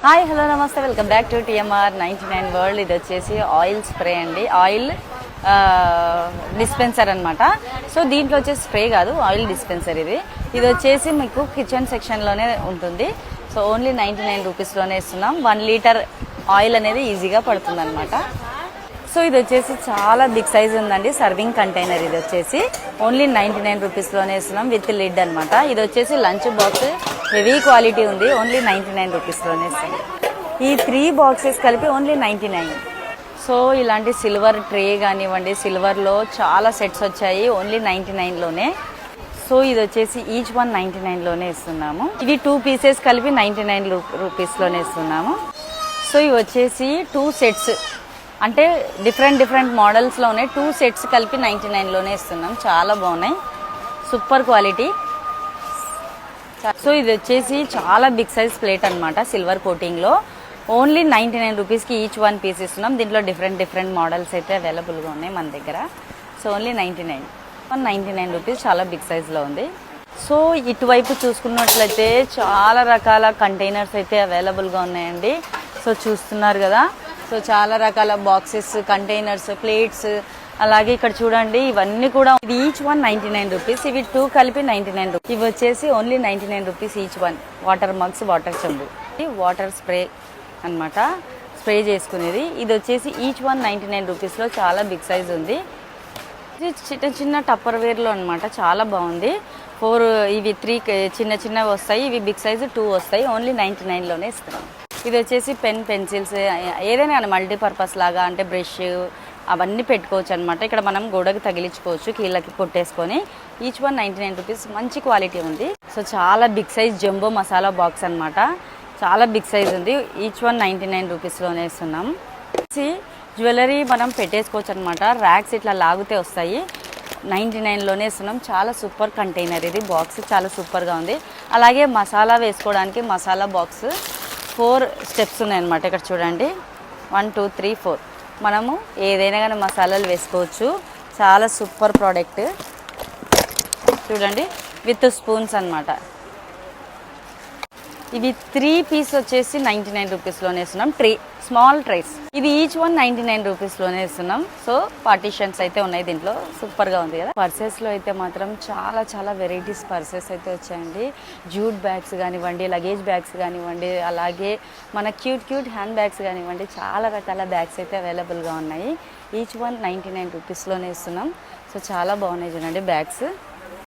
Hi hello నమస్తే welcome back to TMR 99 world. ఇది వచ్చేసి ఆయిల్ స్ప్రే అండి, ఆయిల్ డిస్పెన్సర్ అనమాట. సో దీంట్లో వచ్చేసి స్ప్రే కాదు, ఆయిల్ డిస్పెన్సర్. ఇది వచ్చేసి మీకు కిచెన్ సెక్షన్లోనే ఉంటుంది. సో ఓన్లీ 99 రూపీస్లోనే ఇస్తున్నాం. 1 లీటర్ ఆయిల్ అనేది ఈజీగా పడుతుంది అనమాట. సో ఇది వచ్చేసి చాలా బిగ్ సైజ్ ఉందండి, సర్వింగ్ కంటైనర్. ఇది వచ్చేసి ఓన్లీ 99 రూపీస్లోనే ఇస్తున్నాం విత్ లిడ్ అనమాట. ఇది వచ్చేసి లంచ్ బాక్స్, హెవీ క్వాలిటీ ఉంది. ఓన్లీ 99 రూపీస్లోనే ఇస్తున్నాం. ఈ 3 బాక్సెస్ కలిపి ఓన్లీ 99. సో ఇలాంటి సిల్వర్ ట్రే కానివ్వండి, సిల్వర్లో చాలా సెట్స్ వచ్చాయి ఓన్లీ 99లోనే. సో ఇది వచ్చేసి ఈచ్ 1 99లోనే ఇస్తున్నాము. ఇవి 2 పీసెస్ కలిపి 99 రూపీస్లోనే ఇస్తున్నాము. సో ఇవి వచ్చేసి 2 సెట్స్, అంటే డిఫరెంట్ మోడల్స్లోనే 2 సెట్స్ కలిపి 99లోనే ఇస్తున్నాం. చాలా బాగున్నాయి, సూపర్ క్వాలిటీ. సో ఇది వచ్చేసి చాలా బిగ్ సైజ్ ప్లేట్ అనమాట, సిల్వర్ కోటింగ్లో. ఓన్లీ 99 రూపీస్కి ఈచ్ 1 పీస్ ఇస్తున్నాం. దీంట్లో డిఫరెంట్ మోడల్స్ అయితే అవైలబుల్గా ఉన్నాయి మన దగ్గర. సో ఓన్లీ 99 రూపీస్, చాలా బిగ్ సైజ్లో ఉంది. సో ఇటువైపు చూసుకున్నట్లయితే చాలా రకాల కంటైనర్స్ అయితే అవైలబుల్గా ఉన్నాయండి. సో చూస్తున్నారు కదా. సో చాలా రకాల బాక్సెస్, కంటైనర్స్, ప్లేట్స్, అలాగే ఇక్కడ చూడండి ఇవన్నీ కూడా. ఇది ఈచ్ 1 99 రూపీస్. ఇవి 2 కలిపి 99 రూపీస్. ఇవి వచ్చేసి only 99 rupees each 1. Water mugs, water చెంబు, వాటర్ స్ప్రే అనమాట, స్ప్రే చేసుకునేది. ఇది వచ్చేసి ఈచ్ 1 99 రూపీస్లో చాలా బిగ్ సైజ్ ఉంది. ఇది చిన్న టప్పర్ వేర్లో అనమాట, చాలా బాగుంది. 4 ఇవి 3 చిన్నవి వస్తాయి, ఇవి బిగ్ సైజ్ 2 వస్తాయి. ఓన్లీ 99లోనే ఇస్తున్నాం. ఇది వచ్చేసి పెన్, పెన్సిల్స్, ఏదైనా కానీ మల్టీపర్పస్ లాగా, అంటే బ్రష్ అవన్నీ పెట్టుకోవచ్చు అనమాట. ఇక్కడ మనం గోడకి తగిలించుకోవచ్చు, కీళ్ళకి కొట్టేసుకొని. ఈచ్ 1 99 రూపీస్, మంచి క్వాలిటీ ఉంది. సో చాలా big size jumbo masala box అనమాట, చాలా బిగ్ సైజ్ ఉంది. ఈచ్ 1 99 రూపీస్లోనే ఇస్తున్నాం. జ్యువెలరీ మనం పెట్టేసుకోవచ్చు అనమాట. ర్యాక్స్ ఇట్లా లాగితే వస్తాయి. 99లోనే ఇస్తున్నాం. చాలా సూపర్ కంటైనర్ ఇది. బాక్స్ చాలా సూపర్గా ఉంది. అలాగే మసాలా వేసుకోవడానికి మసాలా బాక్స్ 4 స్టెప్స్ ఉన్నాయన్నమాట. ఇక్కడ చూడండి, 1 2 3 4. మనము ఏదైనా కానీ మసాలాలు వేసుకోవచ్చు. చాలా సూపర్ ప్రోడక్ట్ చూడండి, విత్ స్పూన్స్ అన్నమాట. ఇవి 3 పీస్ వచ్చేసి 99 రూపీస్లోనే ఇస్తున్నాం. Small trace. ఇది ఈచ్ 1 99 రూపీస్లోనే ఇస్తున్నాం. సో పార్టీషన్స్ అయితే ఉన్నాయి దీంట్లో, సూపర్గా ఉంది కదా. పర్సెస్లో అయితే మాత్రం చాలా వెరైటీస్ పర్సెస్ అయితే వచ్చాయండి. జూట్ బ్యాగ్స్ కానివ్వండి, లగేజ్ బ్యాగ్స్ కానివ్వండి, అలాగే మన క్యూట్ హ్యాండ్ బ్యాగ్స్ కానివ్వండి, చాలా రకాల బ్యాగ్స్ అయితే అవైలబుల్గా ఉన్నాయి. ఈచ్ 1 99 రూపీస్లోనే ఇస్తున్నాం. సో చాలా బాగున్నాయి చూడండి బ్యాగ్స్.